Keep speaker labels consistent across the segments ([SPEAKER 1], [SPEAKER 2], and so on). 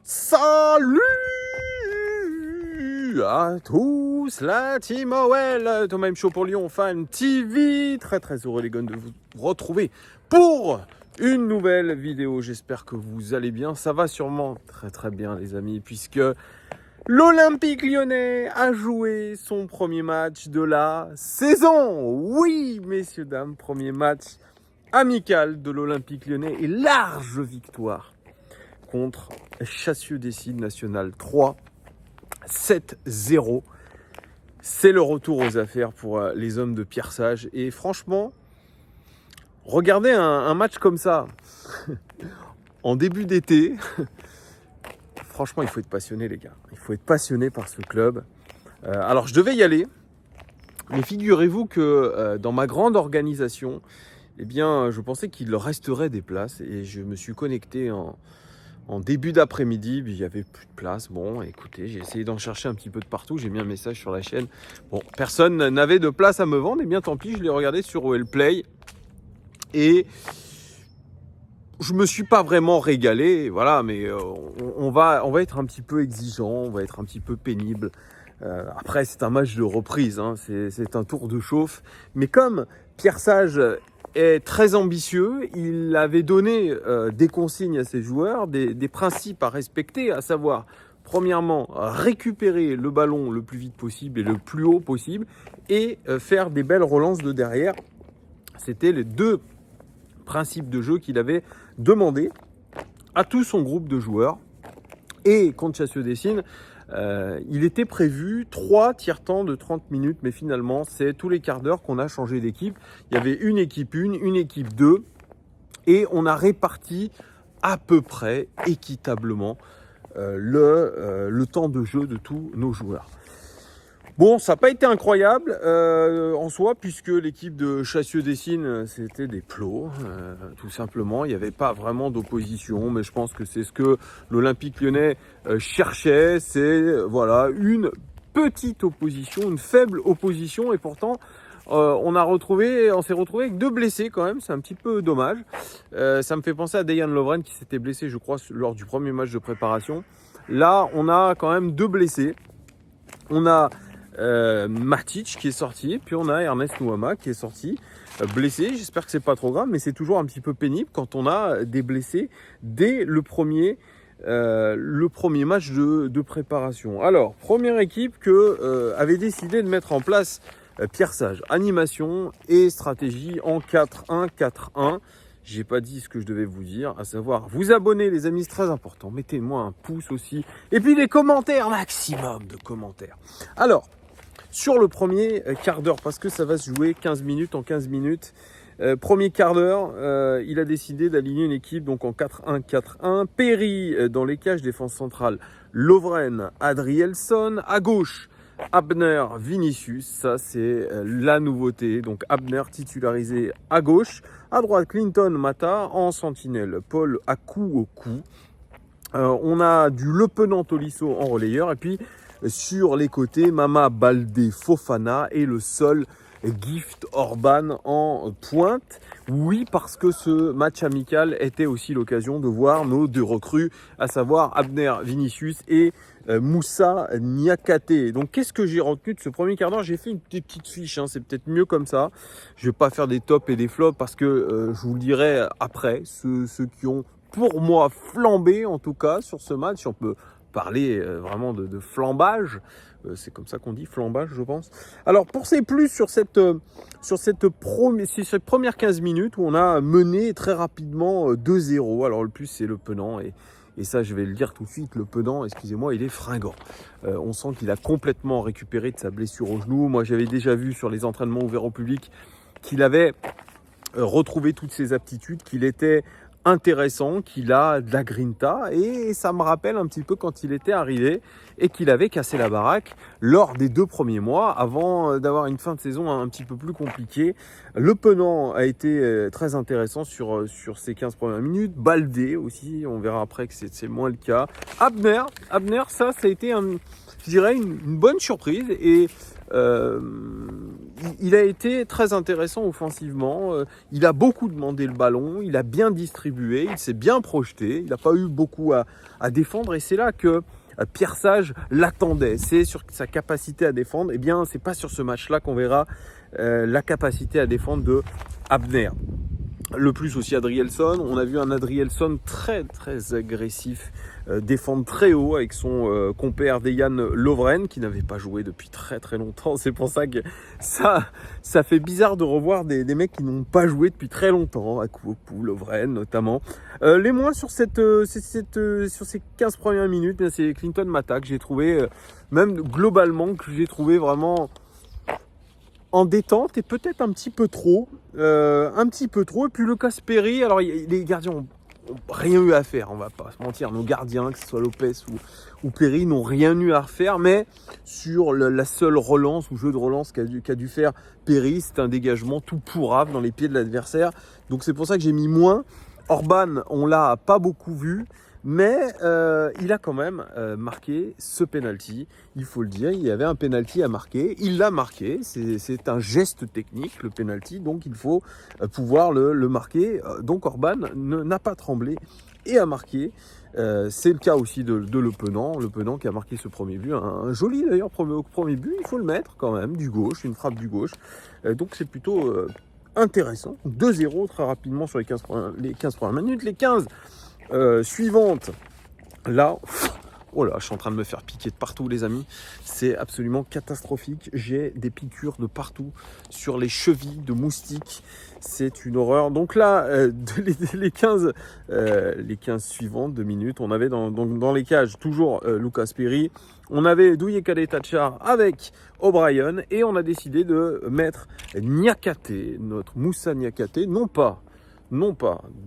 [SPEAKER 1] Salut à tous, la team OL, Thomas M Show pour Lyon Fan TV. Très heureux les gars de vous retrouver pour une nouvelle vidéo. J'espère que vous allez bien. Ça va sûrement très bien les amis, puisque l'Olympique Lyonnais a joué son premier match de la saison. Oui messieurs dames, premier match amical de l'Olympique Lyonnais et large victoire contre Chassieux-Dessines National 3, 7-0. C'est le retour aux affaires pour les hommes de Pierre Sage. Et franchement, regardez un match comme ça, en début d'été, franchement, il faut être passionné les gars. Il faut être passionné par ce club. Alors, je devais y aller, mais figurez-vous que dans ma grande organisation, eh bien, je pensais qu'il resterait des places et je me suis connecté en début d'après-midi, il n'y avait plus de place. Bon, écoutez, j'ai essayé d'en chercher un petit peu de partout. J'ai mis un message sur la chaîne. Bon, personne n'avait de place à me vendre. Et bien, tant pis, je l'ai regardé sur OL Play. Et je me suis pas vraiment régalé. Voilà, mais on va être un petit peu exigeant. On va être un petit peu pénible. Après, c'est un match de reprise. Hein, c'est un tour de chauffe. Mais comme Pierre Sage est très ambitieux, il avait donné des consignes à ses joueurs, des principes à respecter, à savoir, premièrement, récupérer le ballon le plus vite possible et le plus haut possible et faire des belles relances de derrière. C'était les deux principes de jeu qu'il avait demandé à tout son groupe de joueurs. Et contre Chassieux-Dessines, il était prévu 3 tiers-temps de 30 minutes, mais finalement, c'est tous les quarts d'heure qu'on a changé d'équipe. Il y avait une équipe 1, une équipe 2, et on a réparti à peu près équitablement le temps de jeu de tous nos joueurs. Bon, ça n'a pas été incroyable en soi, puisque l'équipe de Chassieux-Dessines, c'était des plots, tout simplement. Il n'y avait pas vraiment d'opposition, mais je pense que c'est ce que l'Olympique Lyonnais cherchait. C'est voilà une petite opposition, une faible opposition, et pourtant on s'est retrouvé avec 2 blessés quand même. C'est un petit peu dommage. Ça me fait penser à Dejan Lovren qui s'était blessé, je crois, lors du premier match de préparation. Là, on a quand même 2 blessés. On a Matic qui est sorti, puis on a Ernest Nouama qui est sorti blessé. J'espère que c'est pas trop grave, mais c'est toujours un petit peu pénible quand on a des blessés dès le premier match de préparation. Alors, première équipe que avait décidé de mettre en place Pierre Sage, animation et stratégie en 4-1-4-1. J'ai pas dit ce que je devais vous dire, à savoir vous abonner les amis, c'est très important. Mettez-moi un pouce aussi. Et puis des commentaires, maximum de commentaires. Alors, sur le premier quart d'heure, parce que ça va se jouer 15 minutes en 15 minutes. Premier quart d'heure, il a décidé d'aligner une équipe donc en 4-1-4-1. Perry dans les cages, défense centrale. Lovren, Adrielson. À gauche, Abner, Vinicius. Ça, c'est la nouveauté. Donc Abner titularisé à gauche. À droite, Clinton, Mata. En sentinelle, Paul Akou au cou. On a du Le Penant Tolisso en relayeur. Et puis, sur les côtés, Mama Baldé Fofana et le seul Gift Orban en pointe. Oui, parce que ce match amical était aussi l'occasion de voir nos 2 recrues, à savoir Abner Vinicius et Moussa Niakate. Donc, qu'est-ce que j'ai retenu de ce premier quart d'heure? J'ai fait une petite fiche, hein, c'est peut-être mieux comme ça. Je ne vais pas faire des tops et des flops parce que je vous le dirai après, ceux qui ont pour moi flambé en tout cas sur ce match, si on peut parler vraiment de flambage, c'est comme ça qu'on dit, flambage je pense. Alors pour ces plus sur cette première 15 minutes où on a mené très rapidement 2-0, alors le plus c'est Le Penant et ça je vais le dire tout de suite, Le Penant, excusez-moi, il est fringant. On sent qu'il a complètement récupéré de sa blessure au genou. Moi j'avais déjà vu sur les entraînements ouverts au public qu'il avait retrouvé toutes ses aptitudes, qu'il était intéressant, qu'il a de la grinta et ça me rappelle un petit peu quand il était arrivé et qu'il avait cassé la baraque lors des 2 premiers mois avant d'avoir une fin de saison un petit peu plus compliquée. Le Penant a été très intéressant sur ces 15 premières minutes. Baldé aussi, on verra après que c'est moins le cas. Abner, ça a été je dirais une bonne surprise et il a été très intéressant offensivement. Il a beaucoup demandé le ballon, il a bien distribué, il s'est bien projeté. Il n'a pas eu beaucoup à défendre et c'est là que Pierre Sage l'attendait. C'est sur sa capacité à défendre. Eh bien, c'est pas sur ce match-là qu'on verra la capacité à défendre de Abner. Le plus aussi Adrielson, on a vu un Adrielson très très agressif, défendre très haut avec son compère Dejan Lovren qui n'avait pas joué depuis très très longtemps. C'est pour ça que ça fait bizarre de revoir des mecs qui n'ont pas joué depuis très longtemps, Akpogbu, Lovren notamment. Les moins sur ces 15 premières minutes, c'est Clinton Mata que j'ai trouvé, même globalement, que j'ai trouvé vraiment en détente et peut-être un petit peu trop. Et puis Lucas Perry, alors les gardiens ont rien eu à faire, on va pas se mentir. Nos gardiens, que ce soit Lopez ou Perry, n'ont rien eu à refaire. Mais sur la seule relance ou jeu de relance qu'a dû faire Perry, c'est un dégagement tout pourrave dans les pieds de l'adversaire. Donc c'est pour ça que j'ai mis moins. Orban, on l'a pas beaucoup vu. Mais il a quand même marqué ce penalty, il faut le dire, il y avait un penalty à marquer, il l'a marqué, c'est un geste technique le penalty, donc il faut pouvoir le marquer. Donc Orban n'a pas tremblé et a marqué. C'est le cas aussi de Le Penant qui a marqué ce premier but, un joli d'ailleurs premier but, il faut le mettre quand même, du gauche, une frappe du gauche. Donc c'est plutôt intéressant. 2-0 très rapidement sur les 15 premières minutes, les 15 suivante, là, oh là, je suis en train de me faire piquer de partout, les amis. C'est absolument catastrophique. J'ai des piqûres de partout sur les chevilles de moustiques. C'est une horreur. Donc là, les 15 suivantes de minutes, on avait dans les cages toujours Lucas Perry. On avait Douye Kadetachar avec O'Brien et on a décidé de mettre Niakate, notre Moussa Niakate, non pas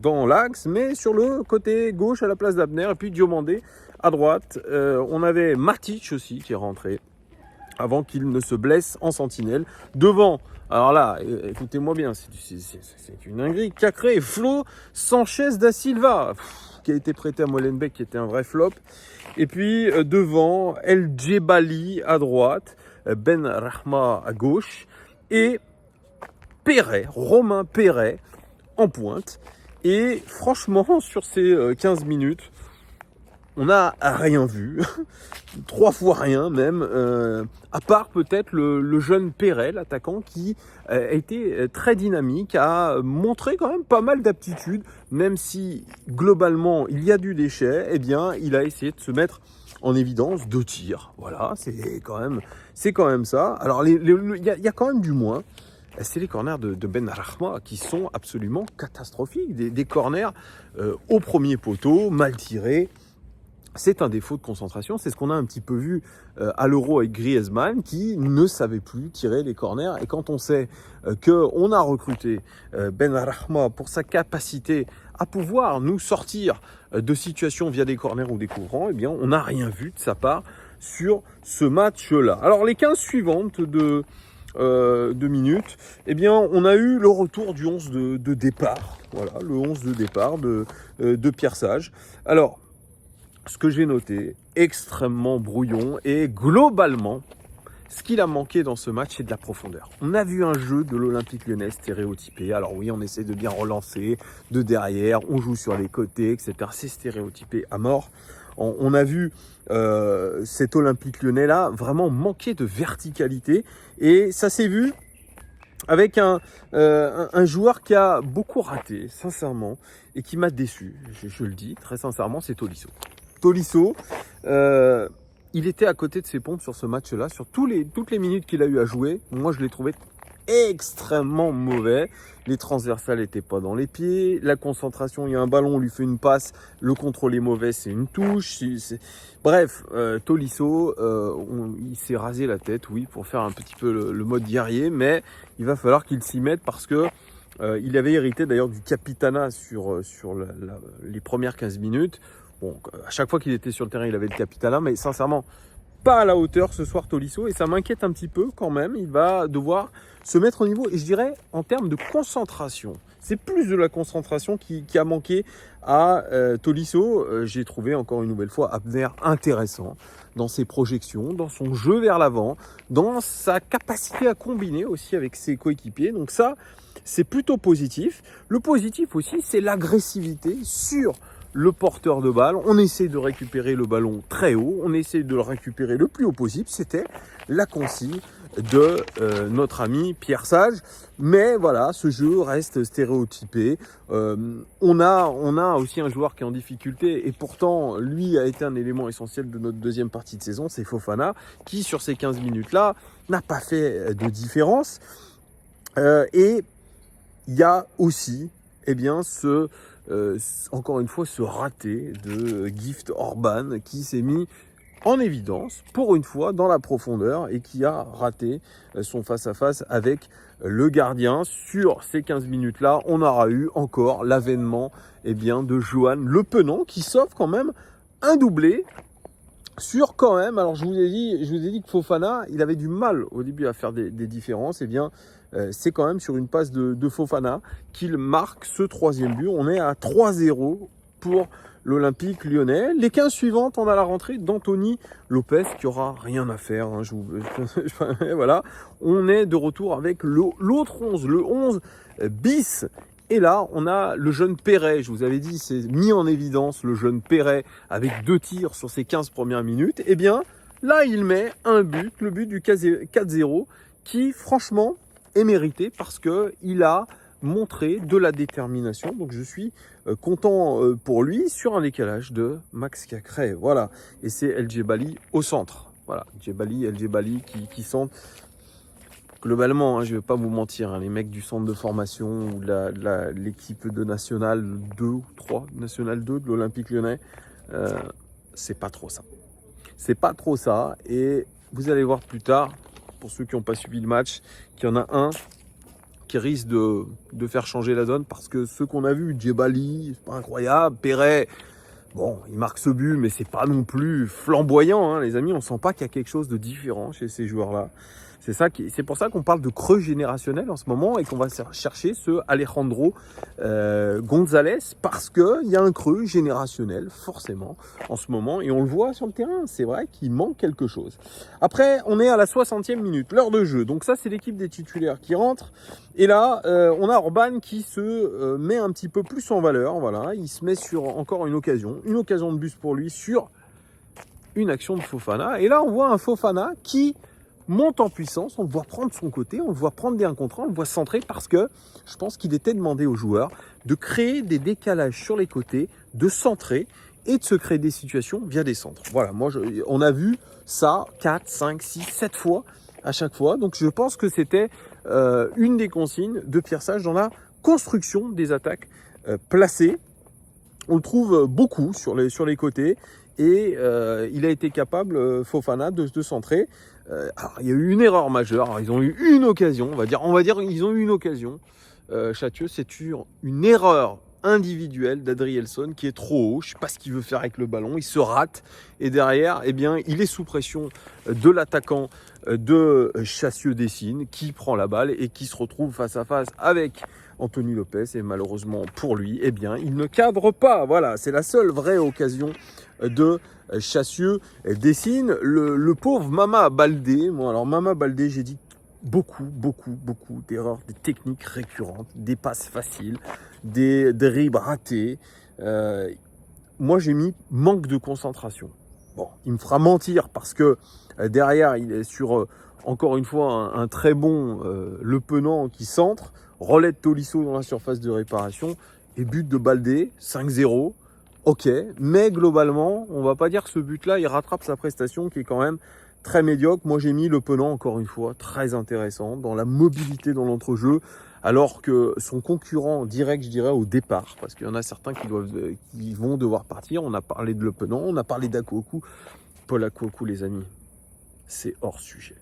[SPEAKER 1] dans l'axe, mais sur le côté gauche à la place d'Abner, et puis Diomandé à droite. On avait Matic aussi qui est rentré avant qu'il ne se blesse en sentinelle. Devant, alors là, écoutez-moi bien, c'est une dinguerie, Cacré, Flo, Sanchez da Silva, qui a été prêté à Molenbeek, qui était un vrai flop. Et puis devant, El Djebali à droite, Ben Rahma à gauche, et Perret, Romain Perret, en pointe. Et franchement, sur ces 15 minutes, on n'a rien vu. 3 fois rien même. À part peut-être le jeune Perret, l'attaquant, qui a été très dynamique, a montré quand même pas mal d'aptitudes. Même si globalement il y a du déchet, eh bien il a essayé de se mettre en évidence 2 tirs. Voilà, c'est quand même ça. Alors il y a quand même du moins. C'est les corners de Ben Rahma qui sont absolument catastrophiques. Des corners au premier poteau, mal tirés. C'est un défaut de concentration. C'est ce qu'on a un petit peu vu à l'Euro avec Griezmann qui ne savait plus tirer les corners. Et quand on sait qu'on a recruté Ben Rahma pour sa capacité à pouvoir nous sortir de situations via des corners ou des coups francs, eh bien, on n'a rien vu de sa part sur ce match-là. Alors, les 15 suivantes de minutes, eh bien, on a eu le retour du 11 de départ. Voilà, le 11 de départ de Pierre Sage. Alors, ce que j'ai noté, extrêmement brouillon et globalement, ce qu'il a manqué dans ce match, c'est de la profondeur. On a vu un jeu de l'Olympique Lyonnais stéréotypé. Alors oui, on essaie de bien relancer de derrière, on joue sur les côtés, etc. C'est stéréotypé à mort. On a vu cet Olympique Lyonnais-là vraiment manquer de verticalité. Et ça s'est vu avec un joueur qui a beaucoup raté, sincèrement, et qui m'a déçu. Je le dis très sincèrement, c'est Tolisso. Tolisso, il était à côté de ses pompes sur ce match-là, sur toutes les minutes qu'il a eu à jouer. Moi, je l'ai trouvé extrêmement mauvais. Les transversales n'étaient pas dans les pieds. La concentration, il y a un ballon, on lui fait une passe. Le contrôle est mauvais, c'est une touche. Bref, Tolisso, il s'est rasé la tête, oui, pour faire un petit peu le mode guerrier. Mais il va falloir qu'il s'y mette parce que il avait hérité d'ailleurs du capitana sur les premières 15 minutes. Bon, à chaque fois qu'il était sur le terrain, il avait le capitana. Mais sincèrement, pas à la hauteur ce soir Tolisso et ça m'inquiète un petit peu quand même. Il va devoir se mettre au niveau et je dirais en termes de concentration. C'est plus de la concentration qui a manqué à Tolisso. J'ai trouvé encore une nouvelle fois Abner intéressant dans ses projections, dans son jeu vers l'avant, dans sa capacité à combiner aussi avec ses coéquipiers. Donc ça, c'est plutôt positif. Le positif aussi, c'est l'agressivité sur le porteur de balle. On essaie de récupérer le ballon très haut, on essaie de le récupérer le plus haut possible. C'était la consigne de notre ami Pierre Sage. Mais voilà, ce jeu reste stéréotypé. On a aussi un joueur qui est en difficulté et pourtant, lui a été un élément essentiel de notre deuxième partie de saison, c'est Fofana, qui sur ces 15 minutes-là n'a pas fait de différence. Et il y a aussi, encore une fois, ce raté de Gift Orban qui s'est mis en évidence, pour une fois, dans la profondeur et qui a raté son face-à-face avec le gardien. Sur ces 15 minutes-là, on aura eu encore l'avènement de Johan Le Penant qui sauve quand même un doublé sur quand même. Alors je vous ai dit que Fofana, il avait du mal au début à faire des différences. C'est quand même sur une passe de Fofana qu'il marque ce troisième but. On est à 3-0 pour l'Olympique lyonnais. Les 15 suivantes, on a la rentrée d'Anthony Lopez qui aura rien à faire. Voilà. On est de retour avec l'autre 11, le 11 bis. Et là, on a le jeune Perret. Je vous avais dit, c'est mis en évidence le jeune Perret avec 2 tirs sur ses 15 premières minutes. Là, il met un but, le but du 4-0, qui franchement est mérité parce qu'il a montré de la détermination. Donc je suis content pour lui sur un décalage de Max Cacré. Voilà. Et c'est El Djebali au centre. Voilà. El Djebali qui centre. Globalement, je ne vais pas vous mentir, les mecs du centre de formation ou l'équipe de National 2 ou 3, National 2 de l'Olympique lyonnais, c'est pas trop ça. C'est pas trop ça. Et vous allez voir plus tard, pour ceux qui n'ont pas suivi le match, qu'il y en a un qui risque de faire changer la donne parce que ceux qu'on a vus, Djebali, c'est pas incroyable, Perret, bon, il marque ce but, mais c'est pas non plus flamboyant, les amis. On sent pas qu'il y a quelque chose de différent chez ces joueurs-là. C'est pour ça qu'on parle de creux générationnel en ce moment et qu'on va chercher ce Alejandro González parce qu'il y a un creux générationnel forcément en ce moment et on le voit sur le terrain. C'est vrai qu'il manque quelque chose. Après, on est à la 60e minute, l'heure de jeu. Donc ça, c'est l'équipe des titulaires qui rentre. Et là, on a Orban qui se met un petit peu plus en valeur. Voilà, il se met sur encore une occasion de but pour lui sur une action de Fofana. Et là, on voit un Fofana qui monte en puissance, on le voit prendre son côté, on le voit prendre des 1 contre 1, on le voit centrer parce que je pense qu'il était demandé aux joueurs de créer des décalages sur les côtés, de centrer et de se créer des situations via des centres. Voilà, on a vu ça 4, 5, 6, 7 fois à chaque fois. Donc je pense que c'était une des consignes de Pierre Sage dans la construction des attaques placées. On le trouve beaucoup sur les côtés. Et il a été capable, Fofana, de centrer. Alors, il y a eu une erreur majeure. Alors, ils ont eu une occasion, on va dire ils ont eu une occasion. Châtieux, c'est une erreur individuelle d'Adrielson qui est trop haut. Je ne sais pas ce qu'il veut faire avec le ballon. Il se rate. Et derrière, il est sous pression de l'attaquant de Chassieux-Dessines qui prend la balle et qui se retrouve face à face avec Anthony Lopez. Et malheureusement pour lui, il ne cadre pas. Voilà, c'est la seule vraie occasion de Chassieux-Dessines. Le pauvre Mama Baldé. Mama Baldé, j'ai dit beaucoup d'erreurs, des techniques récurrentes, des passes faciles, des dribbles ratés. Moi, j'ai mis manque de concentration. Bon, il me fera mentir parce que derrière, il est sur, encore une fois, un très bon Le Penant qui centre, relais de Tolisso dans la surface de réparation et but de Baldé, 5-0. Ok, mais globalement, on va pas dire que ce but-là, il rattrape sa prestation qui est quand même très médiocre. Moi, j'ai mis Le Penant, encore une fois, très intéressant dans la mobilité dans l'entrejeu, alors que son concurrent direct, je dirais, au départ, parce qu'il y en a certains qui vont devoir partir. On a parlé de Le Penant, on a parlé d'Akouakou. Paul Akouakou, les amis, c'est hors sujet.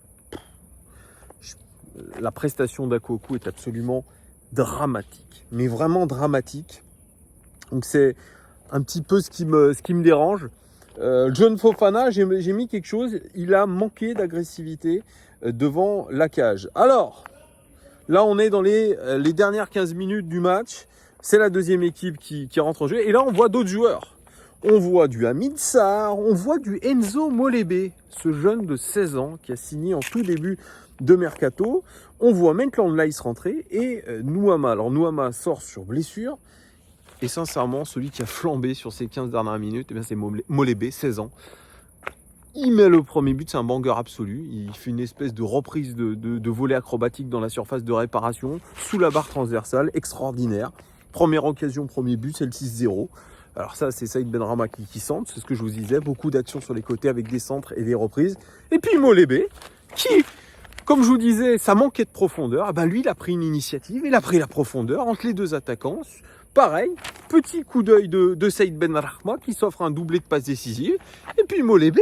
[SPEAKER 1] La prestation d'Akouakou est absolument dramatique, mais vraiment dramatique. Donc c'est un petit peu ce qui me dérange. John Fofana, j'ai mis quelque chose, il a manqué d'agressivité devant la cage. Alors, là on est dans les dernières 15 minutes du match, c'est la deuxième équipe qui rentre en jeu, et là on voit d'autres joueurs. On voit du Hamid Sarr, on voit du Enzo Molebe, ce jeune de 16 ans qui a signé en tout début de Mercato. On voit Maitland Niles rentrer et Nuama. Alors Nuama sort sur blessure. Et sincèrement, celui qui a flambé sur ces 15 dernières minutes, eh bien, c'est Molebe, 16 ans. Il met le premier but, c'est un banger absolu. Il fait une espèce de reprise de volet acrobatique dans la surface de réparation, sous la barre transversale, extraordinaire. Première occasion, premier but, c'est le 6-0. Alors ça, c'est Saïd Benrahma qui centre, c'est ce que je vous disais. Beaucoup d'actions sur les côtés avec des centres et des reprises. Et puis Molebe, qui, comme je vous disais, ça manquait de profondeur. Ah ben lui, il a pris une initiative, il a pris la profondeur entre les deux attaquants. Pareil, petit coup d'œil de Saïd Benrahma qui s'offre un doublé de passes décisives. Et puis Molebe,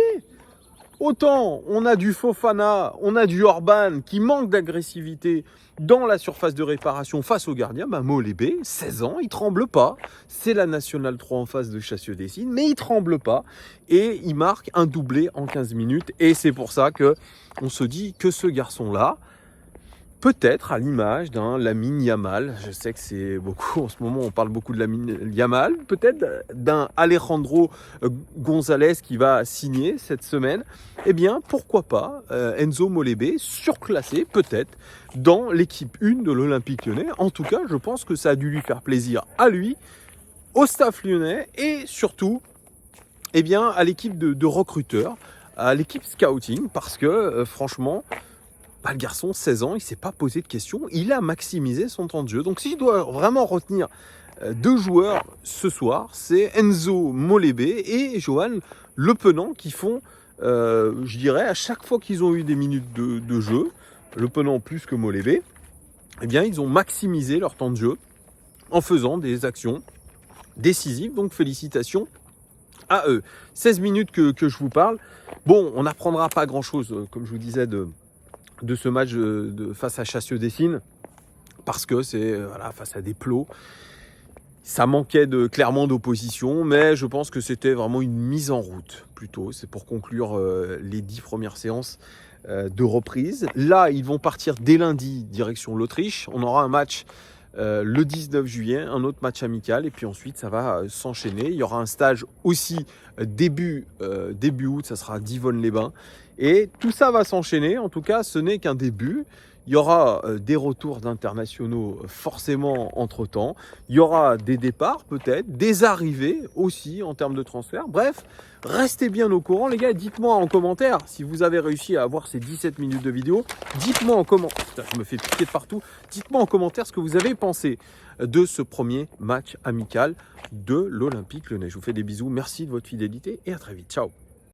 [SPEAKER 1] autant on a du Fofana, on a du Orban qui manque d'agressivité dans la surface de réparation face au gardien, ben Molebe, 16 ans, il tremble pas. C'est la Nationale 3 en face de Chassieux-Dessines, mais il tremble pas. Et il marque un doublé en 15 minutes. Et c'est pour ça qu'on se dit que ce garçon-là, peut-être à l'image d'un Lamine Yamal, je sais que c'est beaucoup, en ce moment on parle beaucoup de Lamine Yamal, peut-être d'un Alejandro González qui va signer cette semaine, eh bien pourquoi pas Enzo Molebe surclassé peut-être dans l'équipe 1 de l'Olympique Lyonnais. En tout cas, je pense que ça a dû lui faire plaisir à lui, au staff lyonnais et surtout eh bien, à l'équipe de recruteurs, à l'équipe scouting, parce que franchement, le garçon, 16 ans, il ne s'est pas posé de questions, il a maximisé son temps de jeu. Donc si je dois vraiment retenir deux joueurs ce soir, c'est Enzo Molebe et Johan Le Penant qui font, je dirais, à chaque fois qu'ils ont eu des minutes de jeu, Le Penant plus que Molebe, eh bien ils ont maximisé leur temps de jeu en faisant des actions décisives. Donc félicitations à eux. 16 minutes que je vous parle. Bon, on n'apprendra pas grand-chose, comme je vous disais, de ce match face à Chassieux-Dessines, parce que c'est face à des plots. Ça manquait clairement d'opposition, mais je pense que c'était vraiment une mise en route plutôt. C'est pour conclure les 10 premières séances de reprise. Là, ils vont partir dès lundi direction l'Autriche. On aura un match le 19 juillet, un autre match amical, et puis ensuite ça va s'enchaîner. Il y aura un stage aussi début août, ça sera à Divonne-les-Bains. Et tout ça va s'enchaîner, en tout cas ce n'est qu'un début. Il y aura des retours d'internationaux forcément entre-temps. Il y aura des départs peut-être, des arrivées aussi en termes de transfert. Bref, restez bien au courant les gars. Dites-moi en commentaire si vous avez réussi à avoir ces 17 minutes de vidéo. Dites-moi en commentaire, putain, je me fais piquer de partout. Dites-moi en commentaire ce que vous avez pensé de ce premier match amical de l'Olympique Lyonnais. Je vous fais des bisous, merci de votre fidélité et à très vite. Ciao.